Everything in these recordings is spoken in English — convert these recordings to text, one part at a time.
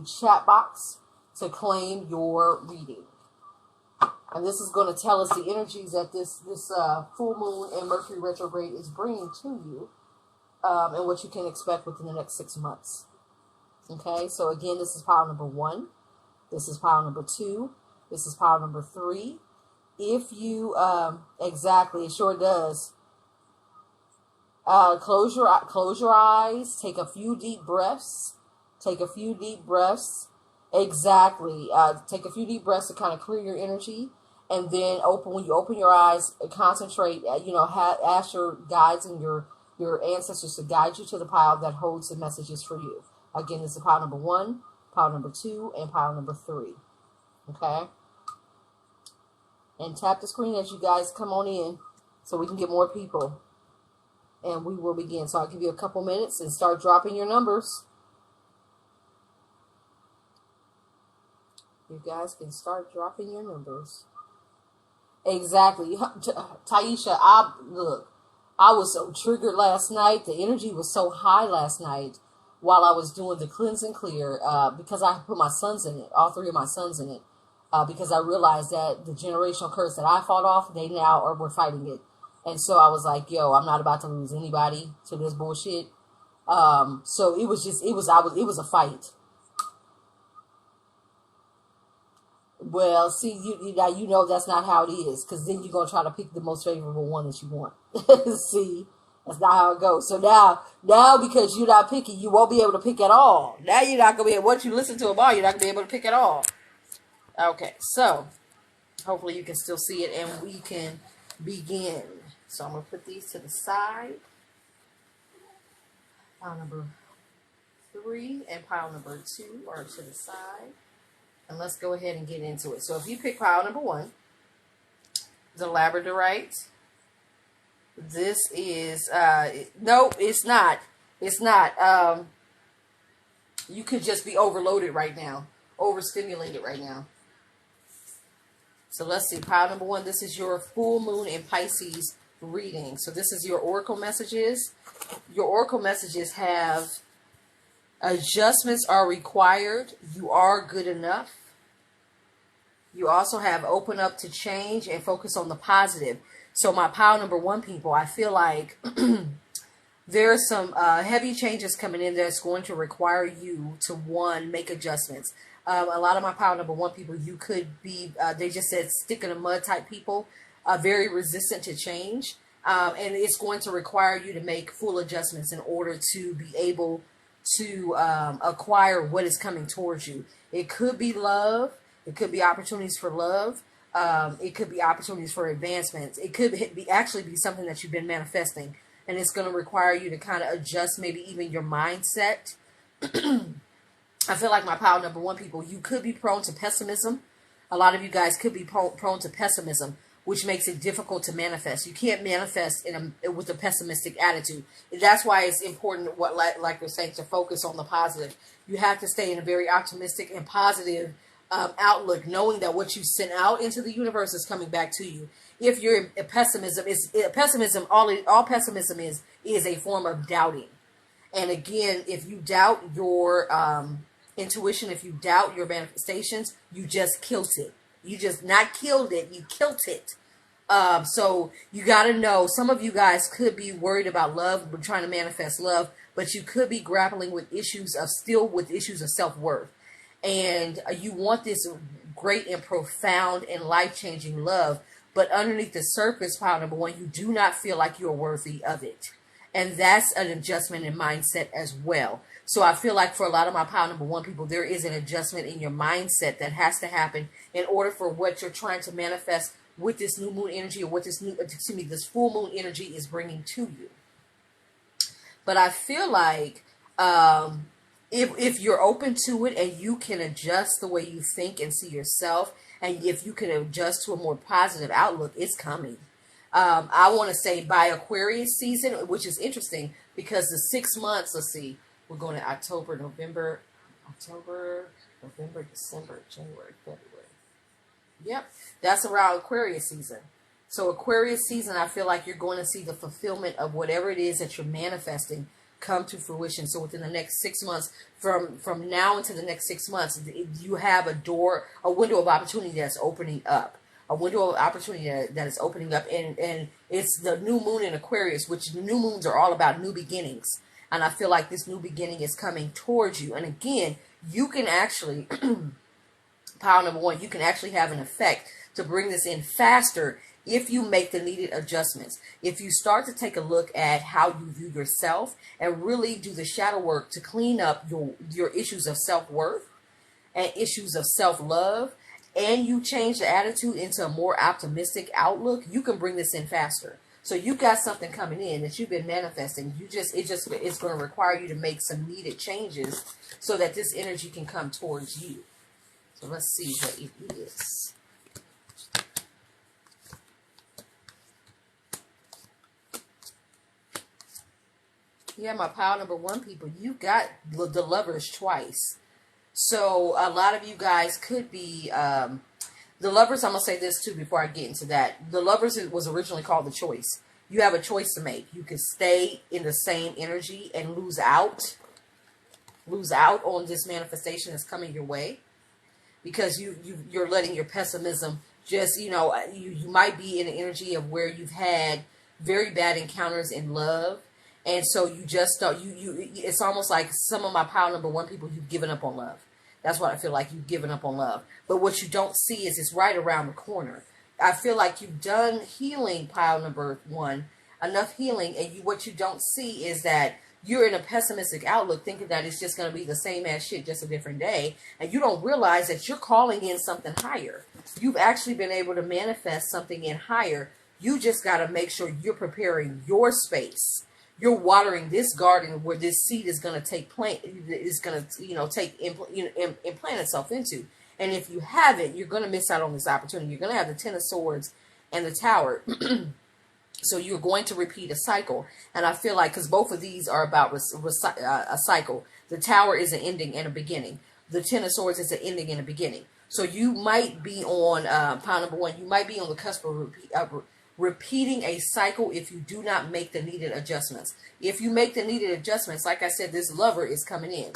chat box to claim your reading. And this is going to tell us the energies that this full moon and Mercury retrograde is bringing to you, and what you can expect within the next 6 months. Okay, so again, this is pile number 1. This is pile number 2. This is pile number 3. If you, exactly, it sure does. Close your eyes. Take a few deep breaths. Take a few deep breaths. Exactly. Take a few deep breaths to kind of clear your energy, and then when you open your eyes, concentrate. Ask your guides and your ancestors to guide you to the pile that holds the messages for you. Again, this is pile number 1, pile number 2, and pile number 3. Okay. And tap the screen as you guys come on in, so we can get more people. And we will begin. So I'll give you a couple minutes and start dropping your numbers. You guys can start dropping your numbers. Exactly. Taisha, I was so triggered last night. The energy was so high last night while I was doing the cleanse and clear, because I put my sons in it, all 3 of my sons in it, because I realized that the generational curse that I fought off, they now were fighting it. And so I was like, yo, I'm not about to lose anybody to this bullshit. So it was a fight. Well, see, you know that's not how it is, because then you're going to try to pick the most favorable one that you want. See, that's not how it goes. So now because you're not picking, you won't be able to pick at all. Now you're not going to be able, once you listen to them all, you're not going to be able to pick at all. Okay, so hopefully you can still see it and we can begin. So I'm going to put these to the side. Pile number 3 and pile number 2 are to the side. And let's go ahead and get into it. So if you pick pile number 1, the labradorite. This is, no, it's not. It's not. You could just be overloaded right now. Overstimulated right now. So let's see. Pile number 1, this is your full moon in Pisces reading. So this is your oracle messages. Your oracle messages have adjustments are required. You are good enough. You also have open up to change and focus on the positive. So my pile number 1 people, I feel like there are some heavy changes coming in that's going to require you to, 1, make adjustments. A lot of my pile number 1 people, you could be, they just said stick in the mud type people, very resistant to change. And it's going to require you to make full adjustments in order to be able to acquire what is coming towards you. It could be love. It could be opportunities for love. It could be opportunities for advancements. It could actually be something that you've been manifesting. And it's going to require you to kind of adjust maybe even your mindset. I feel like my pile number 1 people, you could be prone to pessimism. A lot of you guys could be prone to pessimism, which makes it difficult to manifest. You can't manifest with a pessimistic attitude. That's why it's important, like we're saying, to focus on the positive. You have to stay in a very optimistic and positive outlook, knowing that what you sent out into the universe is coming back to you. If you're pessimism, all pessimism is a form of doubting. And again, if you doubt your intuition, if you doubt your manifestations, you just killed it. You just not killed it, you killed it. So you got to know, some of you guys could be worried about love, but trying to manifest love, but you could be grappling with issues of self-worth. And you want this great and profound and life-changing love, but underneath the surface, pile number 1, you do not feel like you're worthy of it. And that's an adjustment in mindset as well. So I feel like for a lot of my pile number 1 people, there is an adjustment in your mindset that has to happen in order for what you're trying to manifest with this new moon energy, or what this full moon energy is bringing to you. But I feel like if you're open to it and you can adjust the way you think and see yourself, and if you can adjust to a more positive outlook, it's coming. I want to say by Aquarius season, which is interesting because the 6 months, let's see, we're going to October, November, December, January, February. Yep, that's around Aquarius season. So Aquarius season, I feel like you're going to see the fulfillment of whatever it is that you're manifesting come to fruition. So within the next 6 months, from now into the next 6 months, you have a window of opportunity that's opening up. A window of opportunity that is opening up, and it's the new moon in Aquarius, which the new moons are all about new beginnings. And I feel like this new beginning is coming towards you. And again, you can actually, pile number one, you can actually have an effect to bring this in faster if you make the needed adjustments. If you start to take a look at how you view yourself and really do the shadow work to clean up your issues of self-worth and issues of self-love, and you change the attitude into a more optimistic outlook, you can bring this in faster. So you got something coming in that you've been manifesting. It's going to require you to make some needed changes so that this energy can come towards you. So let's see what it is. Yeah, my pile number one, people, you got the Lovers twice. So a lot of you guys could be, the Lovers, I'm going to say this too before I get into that. The Lovers was originally called the choice. You have a choice to make. You can stay in the same energy and lose out on this manifestation that's coming your way. Because you're letting your pessimism just, you might be in the energy of where you've had very bad encounters in love. And so you just don't, it's almost like some of my pile number one people, you've given up on love. That's what I feel like, you've given up on love. But what you don't see is it's right around the corner. I feel like you've done healing, pile number one, enough healing. And what you don't see is that you're in a pessimistic outlook thinking that it's just going to be the same as shit, just a different day. And you don't realize that you're calling in something higher. You've actually been able to manifest something in higher. You just got to make sure you're preparing your space. You're watering this garden where this seed is going to take plant, is going to, implant itself into. And if you haven't, you're going to miss out on this opportunity. You're going to have the Ten of Swords and the Tower. So you're going to repeat a cycle. And I feel like, because both of these are about a cycle. The Tower is an ending and a beginning. The Ten of Swords is an ending and a beginning. So you might be on, pile number one, you might be on the cusp of repeating a cycle if you do not make the needed adjustments. If you make the needed adjustments, like I said, this Lover is coming in.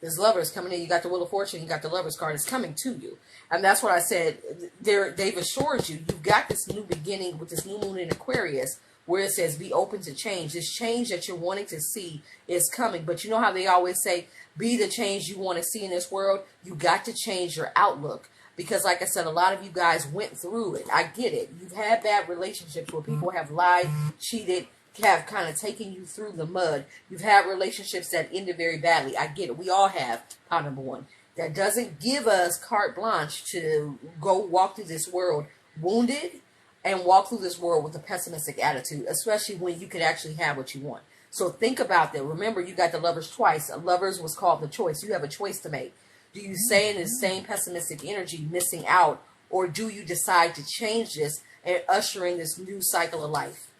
This Lover is coming in. You got the Wheel of Fortune, you got the Lover's card. It's coming to you. And that's what I said. They've assured you, you've got this new beginning with this new moon in Aquarius where it says be open to change. This change that you're wanting to see is coming. But you know how they always say, be the change you want to see in this world? You got to change your outlook. Because like I said, a lot of you guys went through it. I get it. You've had bad relationships where people have lied, cheated, have kind of taken you through the mud. You've had relationships that ended very badly. I get it. We all have, pile number one. That doesn't give us carte blanche to go walk through this world wounded and walk through this world with a pessimistic attitude, especially when you could actually have what you want. So think about that. Remember, you got the Lovers twice. Lovers was called the choice. You have a choice to make. Do you stay in the same pessimistic energy, missing out, or do you decide to change this and usher in this new cycle of life?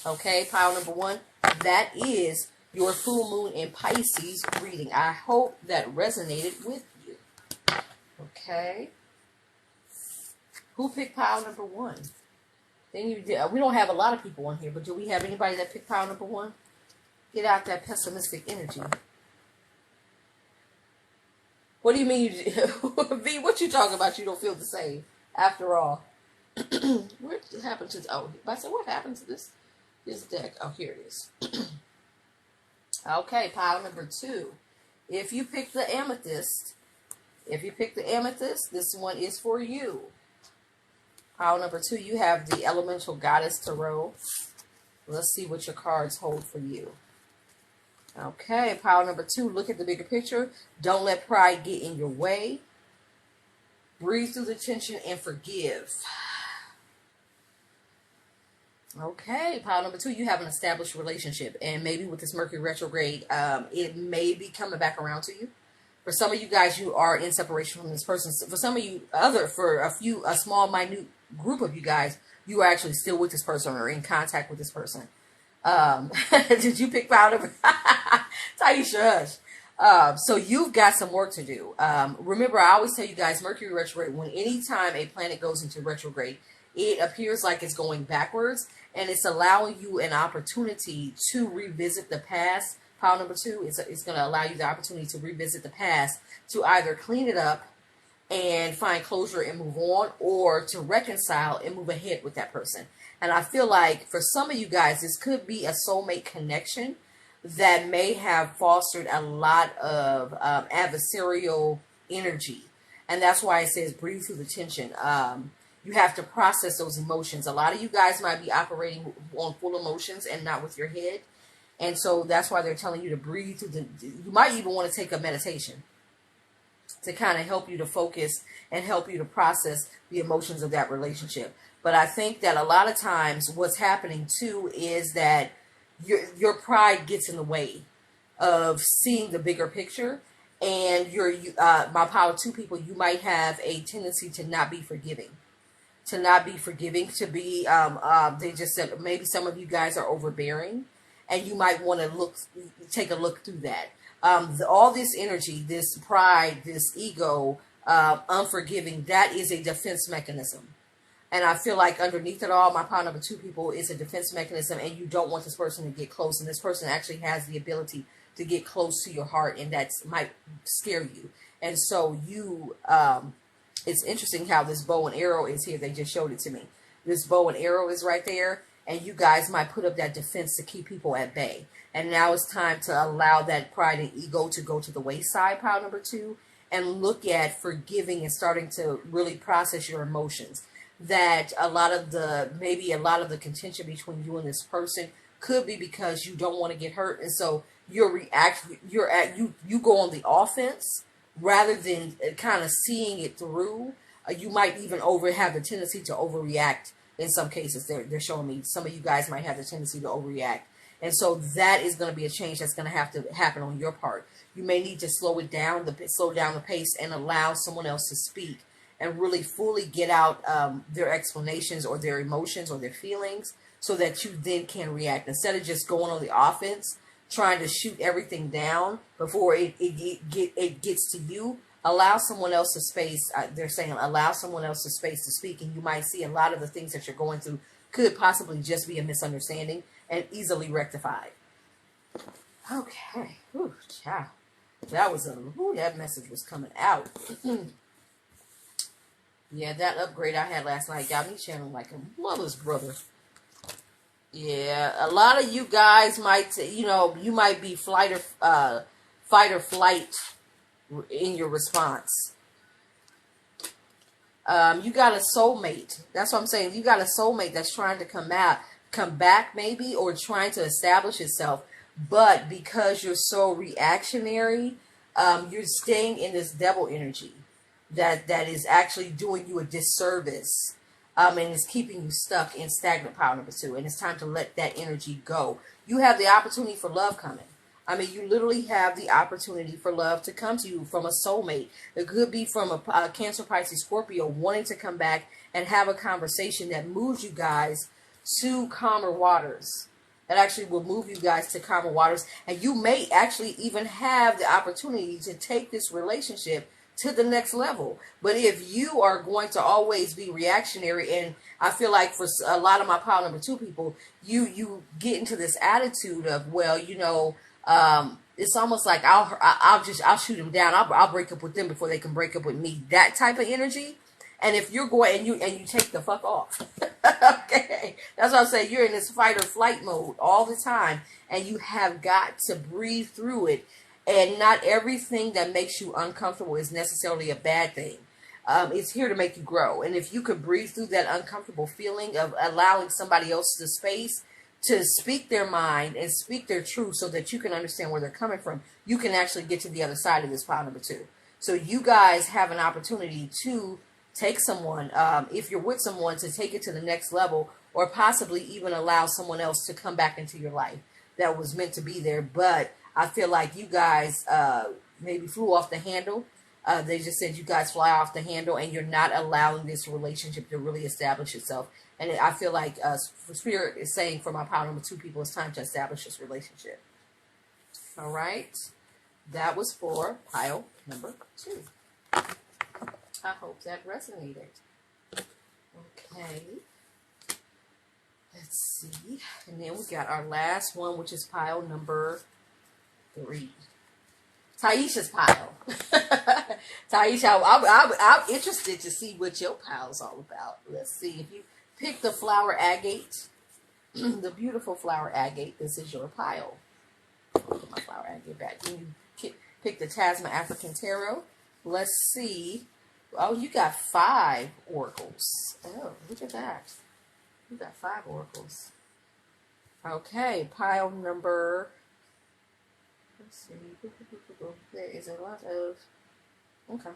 Okay, pile number one, that is your full moon in Pisces reading. I hope that resonated with you. Okay. Who picked pile number one? Then we don't have a lot of people on here, but do we have anybody that picked pile number one? Get out that pessimistic energy. What do you mean? V, what you talking about? You don't feel the same. After all, what happened to? Oh, I said, what happened to this deck? Oh, here it is. Okay, pile number two. If you pick the amethyst, this one is for you. Pile number two, you have the Elemental Goddess Tarot. Let's see what your cards hold for you. Okay, pile number two, look at the bigger picture. Don't let pride get in your way. Breathe through the tension and forgive. Okay, pile number two, you have an established relationship. And maybe with this Mercury retrograde, it may be coming back around to you. For some of you guys, you are in separation from this person. For some of you, for a small, minute group of you guys, you are actually still with this person or in contact with this person. Did you pick pile number? Taisha, hush. So you've got some work to do. Remember, I always tell you guys, Mercury retrograde, anytime a planet goes into retrograde, it appears like it's going backwards, and it's allowing you an opportunity to revisit the past. Pile number 2, it's going to allow you the opportunity to revisit the past, to either clean it up and find closure and move on, or to reconcile and move ahead with that person. And I feel like for some of you guys, this could be a soulmate connection that may have fostered a lot of adversarial energy. And that's why it says breathe through the tension. You have to process those emotions. A lot of you guys might be operating on full emotions and not with your head. And so that's why they're telling you to breathe through the... You might even want to take a meditation to kind of help you to focus and help you to process the emotions of that relationship. But I think that a lot of times what's happening too is that your pride gets in the way of seeing the bigger picture. And my Power 2 people, you might have a tendency to not be forgiving. To be, they just said maybe some of you guys are overbearing, and you might want to take a look through that. All this energy, this pride, this ego, unforgiving, that is a defense mechanism. And I feel like underneath it all, my Power number 2 people, is a defense mechanism, and you don't want this person to get close. And this person actually has the ability to get close to your heart, and that might scare you. And so it's interesting how this bow and arrow is here. They just showed it to me. This bow and arrow is right there, and you guys might put up that defense to keep people at bay. And now it's time to allow that pride and ego to go to the wayside, Power number 2, and look at forgiving and starting to really process your emotions. That maybe a lot of the contention between you and this person could be because you don't want to get hurt, and so you go on the offense rather than kind of seeing it through. You might even have the tendency to overreact in some cases. They're showing me some of you guys might have the tendency to overreact, and so that is going to be a change that's going to have to happen on your part. You may need to slow down the pace and allow someone else to speak and really fully get out their explanations or their emotions or their feelings, so that you then can react. Instead of just going on the offense, trying to shoot everything down before it gets to you, allow someone else the space. They're saying allow someone else the space to speak, and you might see a lot of the things that you're going through could possibly just be a misunderstanding and easily rectified. Okay. Ooh, child. That message was coming out. Yeah, that upgrade I had last night got me channeling like a mother's brother. Yeah, a lot of you guys might, you might be fight or flight in your response. You got a soulmate. That's what I'm saying. You got a soulmate that's trying to come back maybe, or trying to establish itself. But because you're so reactionary, you're staying in this devil energy that is actually doing you a disservice. And it's keeping you stuck in stagnant Power number 2. And it's time to let that energy go. You have the opportunity for love coming. I mean, you literally have the opportunity for love to come to you from a soulmate. It could be from a Cancer, Pisces, Scorpio wanting to come back and have a conversation that moves you guys to calmer waters. That actually will move you guys to calmer waters. And you may actually even have the opportunity to take this relationship to the next level. But if you are going to always be reactionary, and I feel like for a lot of my Power number 2 people, you get into this attitude of, well, it's almost like I'll shoot them down. I'll break up with them before they can break up with me. That type of energy. And if you're going and you take the fuck off, okay, that's what I'm saying. You're in this fight or flight mode all the time, and you have got to breathe through it. And not everything that makes you uncomfortable is necessarily a bad thing. It's here to make you grow. And if you could breathe through that uncomfortable feeling of allowing somebody else the space to speak their mind and speak their truth so that you can understand where they're coming from, you can actually get to the other side of this Power number 2. So you guys have an opportunity to take someone, if you're with someone, to take it to the next level, or possibly even allow someone else to come back into your life that was meant to be there. But I feel like you guys maybe flew off the handle. They just said you guys fly off the handle, and you're not allowing this relationship to really establish itself. And I feel like Spirit is saying for my Power number 2 people, it's time to establish this relationship. All right. That was for pile number 2. I hope that resonated. Okay. Let's see. And then we got our last one, which is pile number 3. Taisha's pile. Taisha, I'm interested to see what your pile's all about. Let's see. If you pick the flower agate, the beautiful flower agate, this is your pile. Put my flower agate back. Then you pick the Tasma African Tarot. Let's see. Oh, you got 5 oracles. Oh, look at that. You got 5 oracles. Okay, pile number. Let's see. There is a lot of. Okay.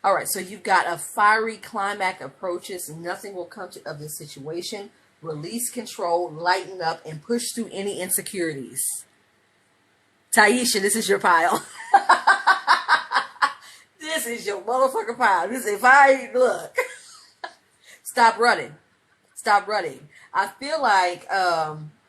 All right, so you've got a fiery climax approaches. Nothing will come of this situation. Release control, lighten up, and push through any insecurities. Taisha, this is your pile. This is your motherfucking pile. This, if I look, stop running. Stop running. I feel like,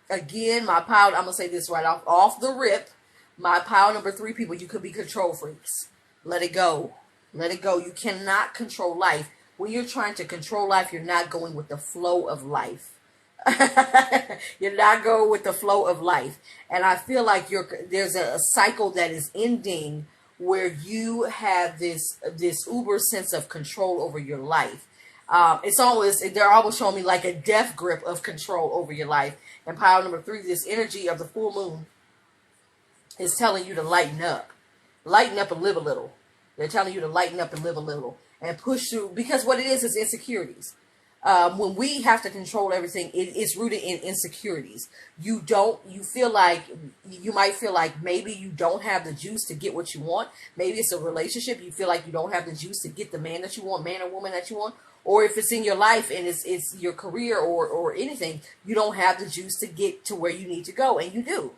again, my pile, I'm going to say this right off the rip. My pile number 3 people, you could be control freaks. Let it go. Let it go. You cannot control life. When you're trying to control life, you're not going with the flow of life. You're not going with the flow of life. And I feel like there's a cycle that is ending where you have this uber sense of control over your life. They're always showing me like a death grip of control over your life. And pile number 3, this energy of the full moon is telling you to lighten up. Lighten up and live a little. They're telling you to lighten up and live a little and push through, because what it is insecurities. When we have to control everything, it's rooted in insecurities. You might feel like maybe you don't have the juice to get what you want. Maybe it's a relationship. You feel like you don't have the juice to get the man that you want, man or woman that you want. Or if it's in your life and it's your career or anything, you don't have the juice to get to where you need to go, and you do.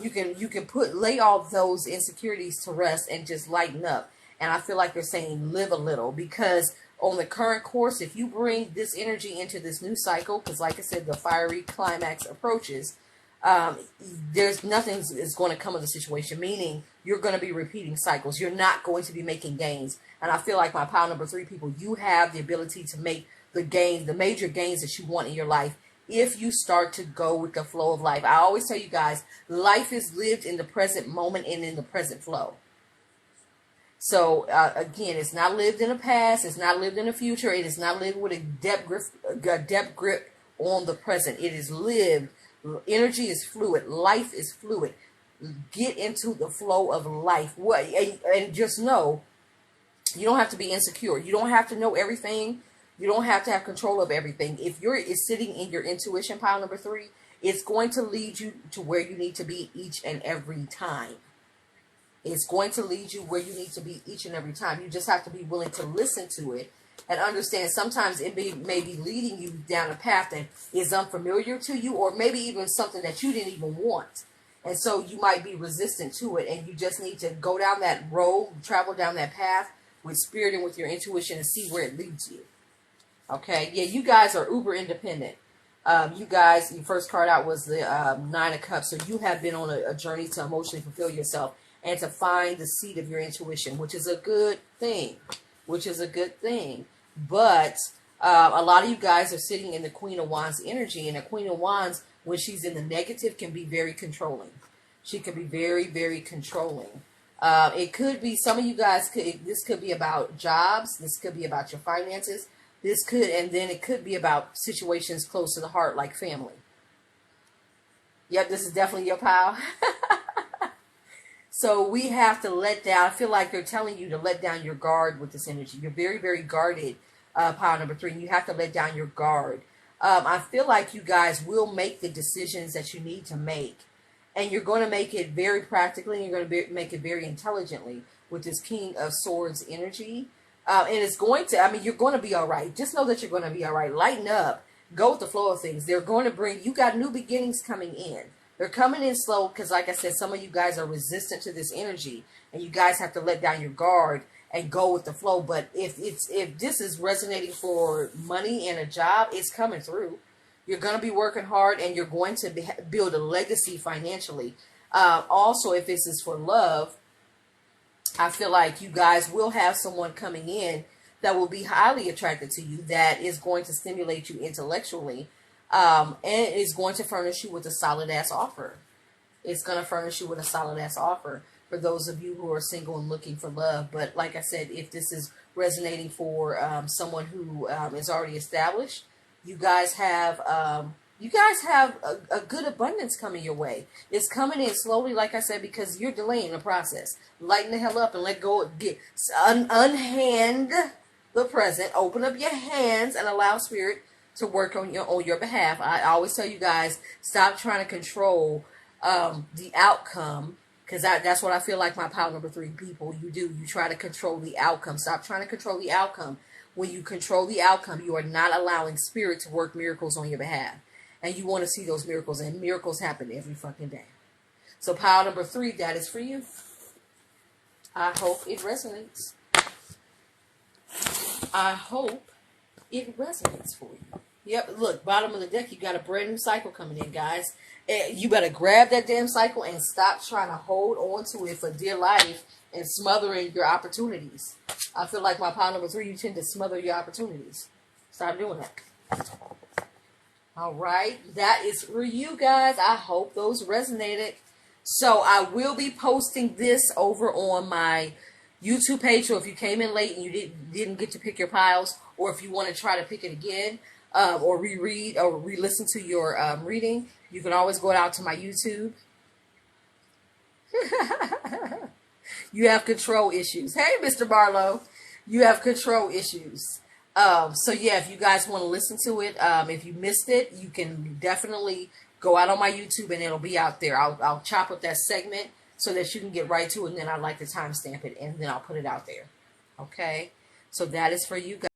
You can lay all those insecurities to rest and just lighten up. And I feel like they're saying live a little, because on the current course, if you bring this energy into this new cycle, because like I said, the fiery climax approaches, there's nothing is going to come of the situation, meaning you're going to be repeating cycles. You're not going to be making gains. And I feel like my pile number 3 people, you have the ability to make the gains, the major gains that you want in your life, if you start to go with the flow of life. I always tell you guys, life is lived in the present moment and in the present flow. So, again, it's not lived in the past. It's not lived in the future. It is not lived with a depth grip on the present. It is lived. Energy is fluid. Life is fluid. Get into the flow of life. And just know, you don't have to be insecure. You don't have to know everything. You don't have to have control of everything. If you're sitting in your intuition pile number 3, it's going to lead you to where you need to be each and every time. It's going to lead you where you need to be each and every time. You just have to be willing to listen to it and understand sometimes it may be leading you down a path that is unfamiliar to you, or maybe even something that you didn't even want. And so you might be resistant to it, and you just need to go down that road, travel down that path with spirit and with your intuition and see where it leads you. Okay, yeah, you guys are uber independent. You guys, your first card out was the 9 of Cups, so you have been on a journey to emotionally fulfill yourself and to find the seat of your intuition, which is a good thing. But a lot of you guys are sitting in the Queen of Wands energy, and the Queen of Wands, when she's in the negative, can be very controlling. She can be very, very controlling. It could be, some of you guys, this could be about jobs. This could be about your finances. And then it could be about situations close to the heart, like family. Yep, this is definitely your pile. So we have to let down. I feel like they're telling you to let down your guard with this energy. You're very, very guarded, pile number 3. And you have to let down your guard. I feel like you guys will make the decisions that you need to make. And you're going to make it very practically. And you're going to make it very intelligently with this King of Swords energy. And it's going to, you're going to be all right. Just know that you're going to be all right. Lighten up. Go with the flow of things. They're going to bring, you got new beginnings coming in. They're coming in slow because, like I said, some of you guys are resistant to this energy. And you guys have to let down your guard and go with the flow. But if this is resonating for money and a job, it's coming through. You're going to be working hard, and you're going to build a legacy financially. Also, if this is for love, I feel like you guys will have someone coming in that will be highly attracted to you, that is going to stimulate you intellectually, and is going to furnish you with a solid ass offer. It's going to furnish you with a solid ass offer for those of you who are single and looking for love. But like I said, if this is resonating for someone who is already established, you guys have a good abundance coming your way. It's coming in slowly, like I said, because you're delaying the process. Lighten the hell up and let go. Unhand the present. Open up your hands and allow spirit to work on your behalf. I always tell you guys, stop trying to control the outcome, because that's what I feel like my pile number 3 people, you do. You try to control the outcome. Stop trying to control the outcome. When you control the outcome, you are not allowing spirit to work miracles on your behalf. And you want to see those miracles, and miracles happen every fucking day. So pile number 3, that is for you. I hope it resonates. I hope it resonates for you. Yep, look, bottom of the deck, you got a brand new cycle coming in, guys. You better grab that damn cycle and stop trying to hold on to it for dear life and smothering your opportunities. I feel like my pile number 3, you tend to smother your opportunities. Stop doing that. All right, that is for you guys. I hope those resonated. So I will be posting this over on my YouTube page. So if you came in late and you didn't get to pick your piles, or if you want to try to pick it again, or reread or re-listen to your reading, you can always go out to my YouTube. You have control issues. Hey, Mr. Barlow, you have control issues. So yeah, if you guys want to listen to it, if you missed it, you can definitely go out on my YouTube and it'll be out there. I'll chop up that segment so that you can get right to it, and then I'd like to timestamp it, and then I'll put it out there. Okay? So that is for you guys.